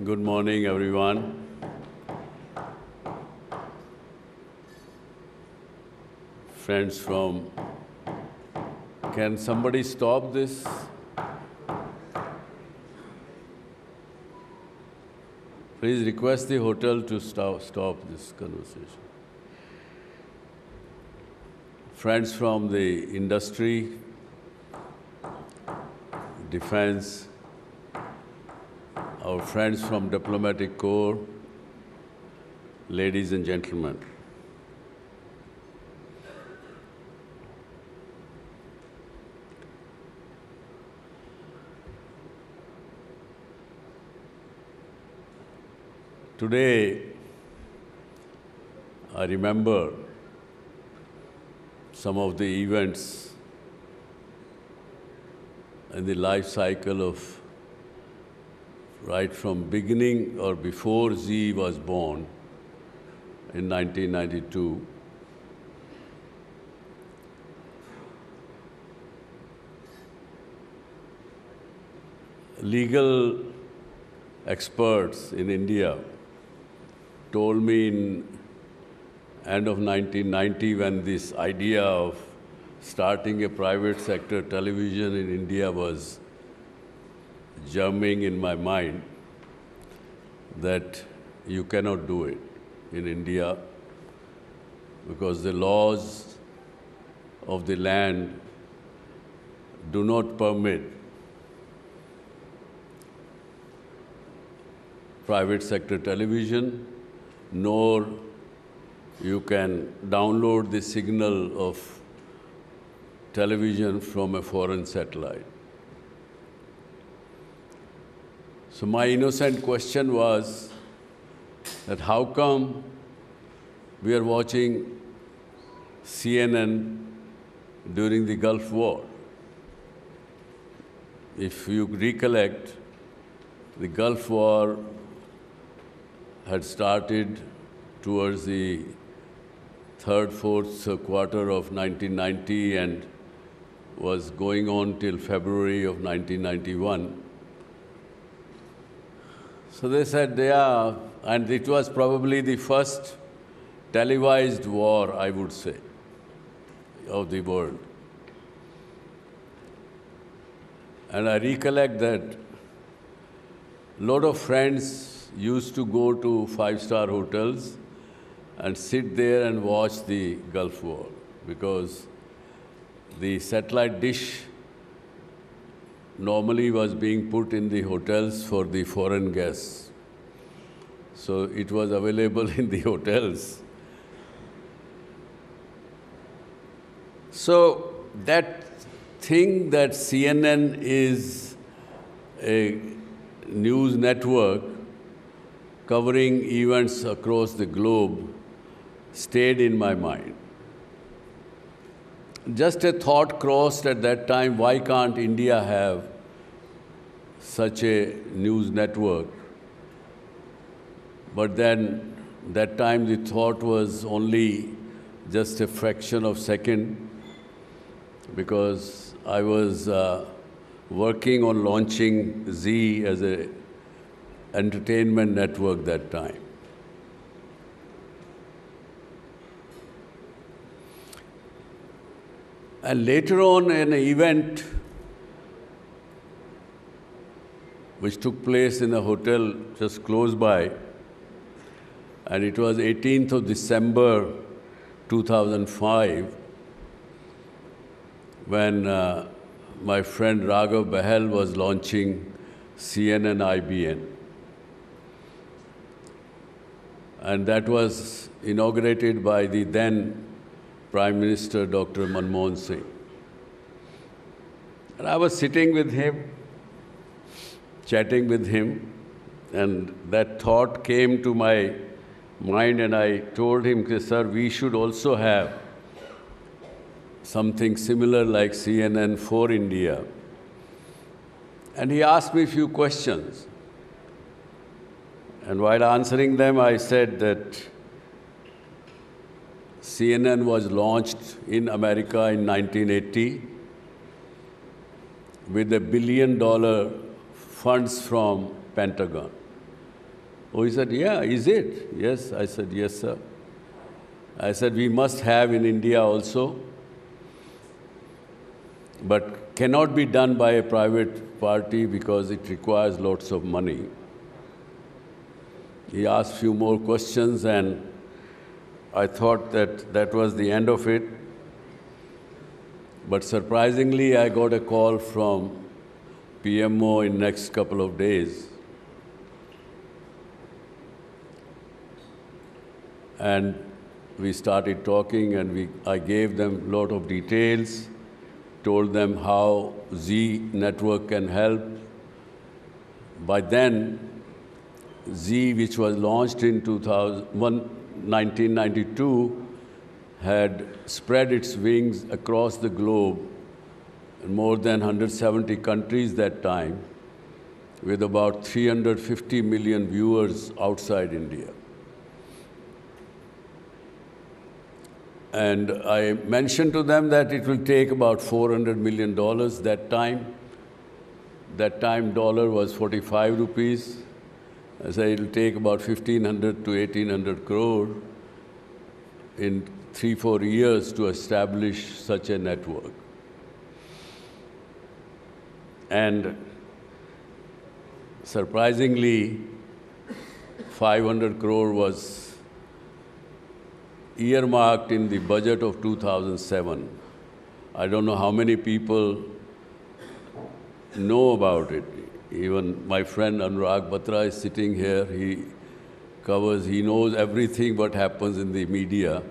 Good morning, everyone. Friends from... Can somebody stop this? Please request the hotel to stop this conversation. Friends from the industry, defense, our friends from diplomatic corps, ladies and gentlemen. Today, I remember some of the events in the life cycle of right from beginning or before Z was born in 1992. Legal experts in India told me in end of 1990, when this idea of starting a private sector television in India was germing in my mind, that you cannot do it in India because the laws of the land do not permit private sector television, nor you can download the signal of television from a foreign satellite. So my innocent question was that how come we are watching CNN during the Gulf War? If you recollect, the Gulf War had started towards the third, fourth quarter of 1990 and was going on till February of 1991. So they said, yeah, and it was probably the first televised war, I would say, of the world. And I recollect that a lot of friends used to go to five-star hotels and sit there and watch the Gulf War because the satellite dish normally was being put in the hotels for the foreign guests. So it was available in the hotels. So that thing that CNN is a news network covering events across the globe stayed in my mind. Just a thought crossed at that time, why can't India have such a news network? But then, that time the thought was only just a fraction of a second because I was working on launching Z as a entertainment network that time. And later on, an event which took place in a hotel just close by, and it was 18th of December 2005, when my friend Raghav Bahal was launching CNN IBN. And that was inaugurated by the then Prime Minister, Dr. Manmohan Singh. And I was sitting with him, chatting with him, and that thought came to my mind, and I told him, sir, we should also have something similar like CNN for India. And he asked me a few questions. And while answering them, I said that CNN was launched in America in 1980 with $1 billion funds from Pentagon. Oh, he said, yeah, is it? Yes. I said, yes, sir. I said, we must have in India also, but cannot be done by a private party because it requires lots of money. He asked few more questions and I thought that that was the end of it. But surprisingly, I got a call from PMO in next couple of days. And we started talking and I gave them a lot of details, told them how Z network can help. By then, Z, which was launched in 1992, had spread its wings across the globe in more than 170 countries that time, with about 350 million viewers outside India. And I mentioned to them that it will take about $400 million that time. That time dollar was 45 rupees. I said it will take about 1,500 to 1,800 crore in 3-4 years to establish such a network. And surprisingly, 500 crore was earmarked in the budget of 2007. I don't know how many people know about it. Even my friend Anurag Batra is sitting here. He knows everything what happens in the media.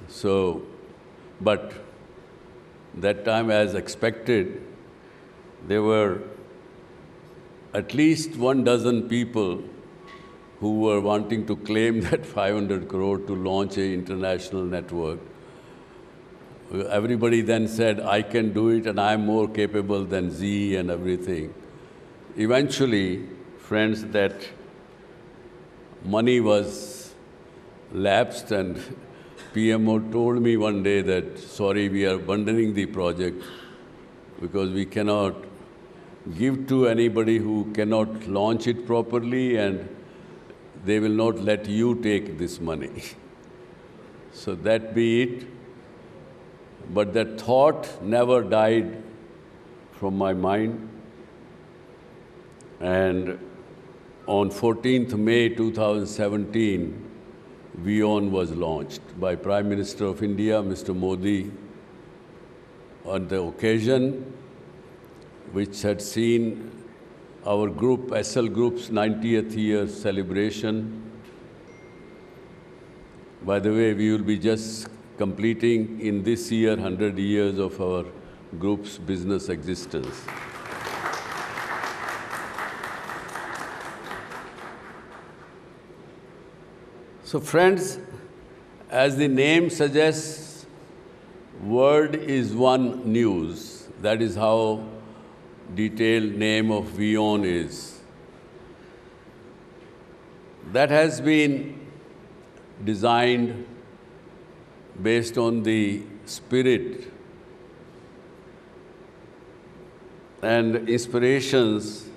So, but that time, as expected, there were at least 12 people who were wanting to claim that 500 crore to launch an international network. Everybody then said, I can do it and I'm more capable than Z and everything. Eventually, friends, that money was lapsed and PMO told me one day that, sorry, we are abandoning the project because we cannot give to anybody who cannot launch it properly and they will not let you take this money. So that be it. But that thought never died from my mind. And on 14th May 2017, WIon was launched by Prime Minister of India, Mr. Modi, on the occasion which had seen our group, SL Group's 90th year celebration. By the way, we will be just completing in this year 100 years of our group's business existence. So friends, as the name suggests, word is one news. That is how detailed name of WIon is. That has been designed based on the spirit and inspirations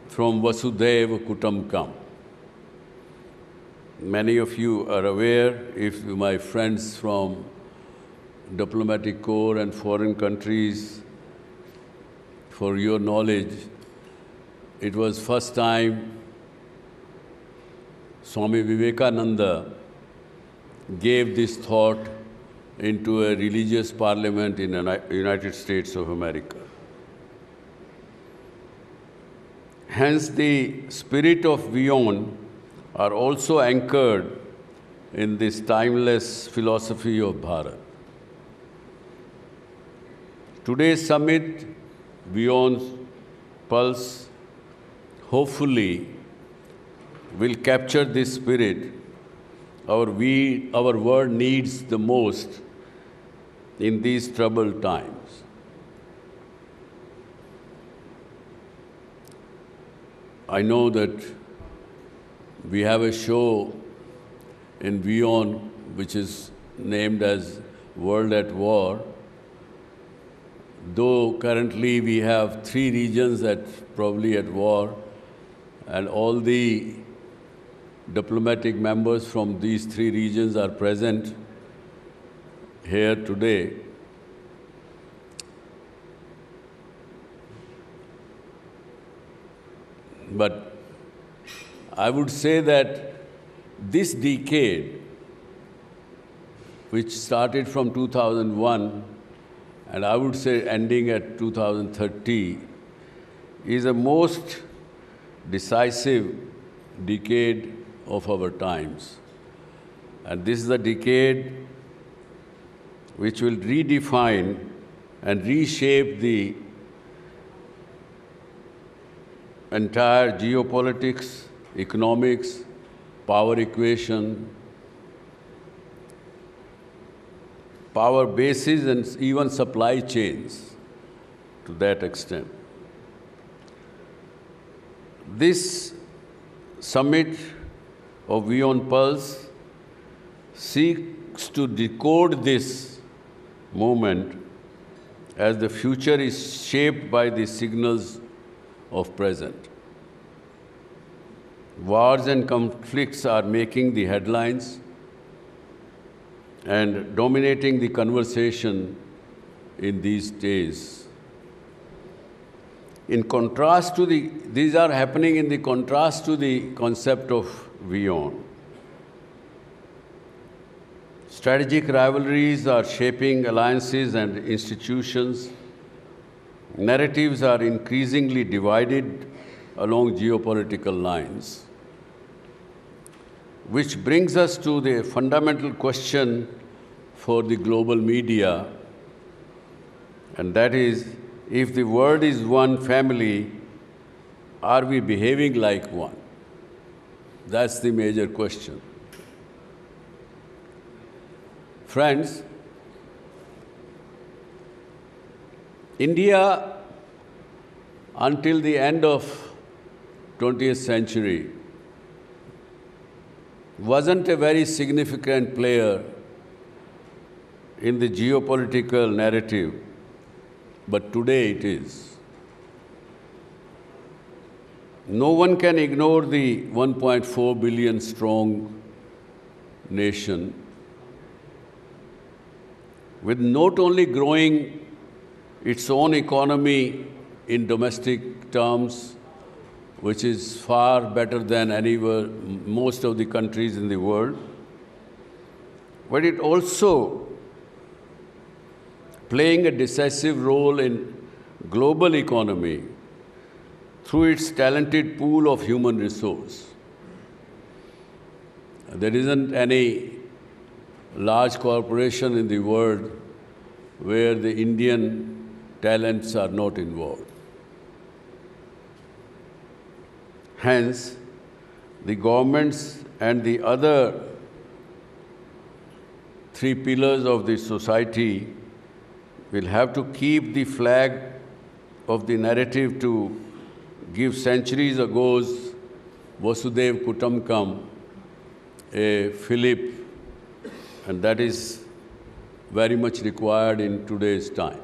from Vasudhaiva Kutumbakam. Many of you are aware, if my friends from diplomatic corps and foreign countries, for your knowledge, it was first time Swami Vivekananda gave this thought into a religious parliament in the United States of America. Hence, the spirit of WIon are also anchored in this timeless philosophy of Bharat. Today's summit, WIon's pulse, hopefully will capture this spirit our world needs the most in these troubled times. I know that we have a show in WIon which is named as World at War. Though currently we have 3 regions that probably at war, and all the diplomatic members from these three regions are present here today. But I would say that this decade, which started from 2001, and I would say ending at 2030, is a most decisive decade of our times. And this is a decade which will redefine and reshape the entire geopolitics, economics, power equation, power bases, and even supply chains to that extent. This summit of WIon Pulse seeks to decode this moment as the future is shaped by the signals of present. Wars and conflicts are making the headlines and dominating the conversation in these days. These are happening in the contrast to the concept of WIon. Strategic rivalries are shaping alliances and institutions. Narratives are increasingly divided along geopolitical lines, which brings us to the fundamental question for the global media, and that is, if the world is one family, are we behaving like one? That's the major question. Friends, India, until the end of 20th century, wasn't a very significant player in the geopolitical narrative, but today it is. No one can ignore the 1.4 billion strong nation, with not only growing its own economy in domestic terms, which is far better than anywhere, most of the countries in the world, but it also playing a decisive role in global economy through its talented pool of human resource. There isn't any large corporation in the world where the Indian talents are not involved. Hence, the governments and the other three pillars of the society will have to keep the flag of the narrative to give centuries ago's Vasudev Kutumbakam a fillip, and that is very much required in today's time.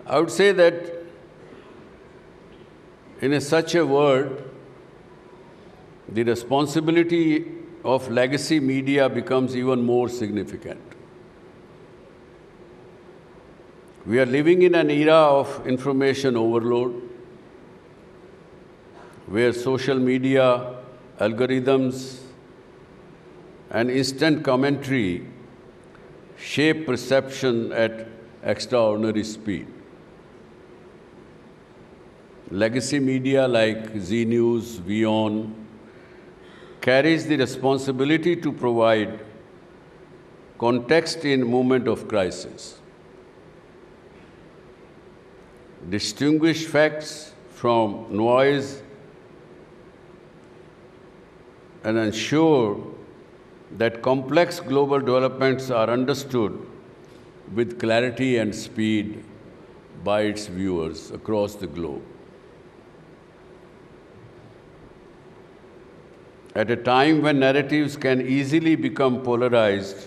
I would say that in such a world, the responsibility of legacy media becomes even more significant. We are living in an era of information overload, where social media, algorithms, and instant commentary shape perception at extraordinary speed. Legacy media like Z News, WIon, carries the responsibility to provide context in moment of crisis, distinguish facts from noise, and ensure that complex global developments are understood with clarity and speed by its viewers across the globe. At a time when narratives can easily become polarized,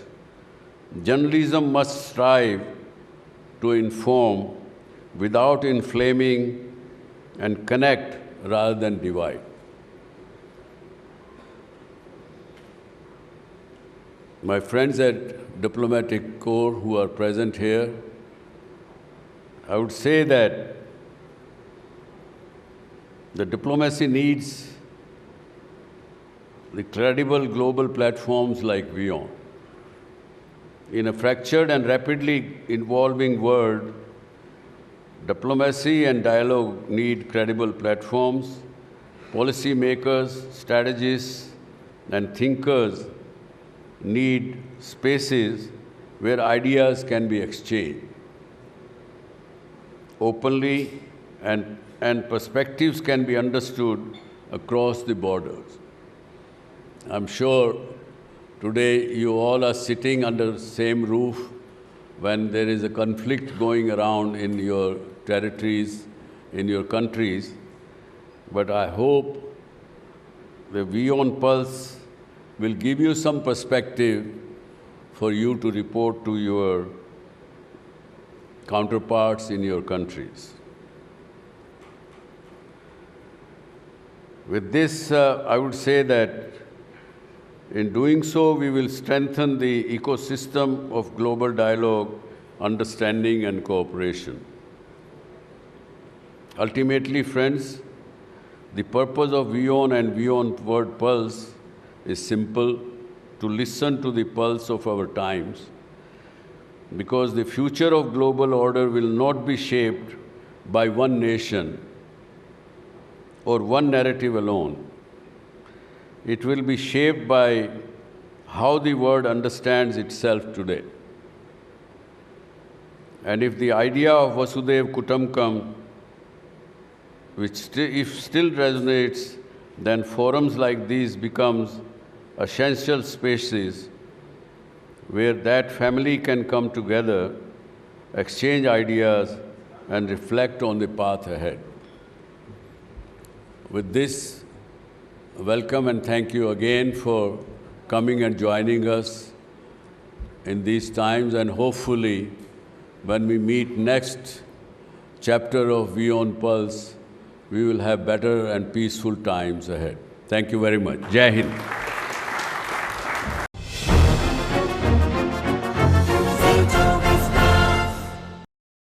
journalism must strive to inform without inflaming and connect rather than divide. My friends at Diplomatic Corps who are present here, I would say that the diplomacy needs the credible global platforms like WIon. In a fractured and rapidly evolving world, diplomacy and dialogue need credible platforms. Policymakers, strategists, and thinkers need spaces where ideas can be exchanged openly and perspectives can be understood across the borders. I'm sure today you all are sitting under the same roof when there is a conflict going around in your territories, in your countries. But I hope the WIon Pulse will give you some perspective for you to report to your counterparts in your countries. With this, I would say that in doing so, we will strengthen the ecosystem of global dialogue, understanding, and cooperation. Ultimately, friends, the purpose of WIon and WIon Word Pulse is simple: to listen to the pulse of our times, because the future of global order will not be shaped by one nation or one narrative alone. It will be shaped by how the world understands itself today. And if the idea of Vasudhaiva Kutumbakam, if still resonates, then forums like these becomes essential spaces where that family can come together, exchange ideas, and reflect on the path ahead. With this, welcome and thank you again for coming and joining us in these times, and hopefully when we meet next chapter of WIon Pulse, we will have better and peaceful times ahead. Thank you very much. Jai Hind.